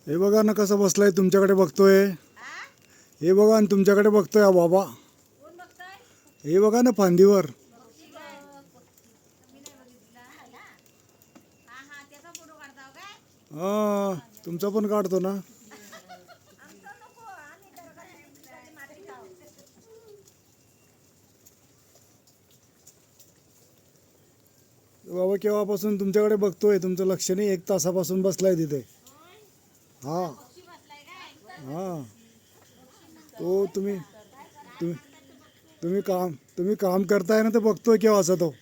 हे बघा ना कसं बसलाय तुमच्याकडे बघतोय. हे बघा ना तुमच्याकडे बघतोय हा बाबा. हे बघा ना फांदीवर. हा तुमचा पण काढतो ना. बाबा केव्हापासून तुमच्याकडे बघतोय, तुमचं लक्ष नाही. 1 तासापासून बसलाय तिथे. हा हा तो तुम्ही तुम्ही तुम्ही काम करताय ना, तर बघतोय केव्हाचा तो.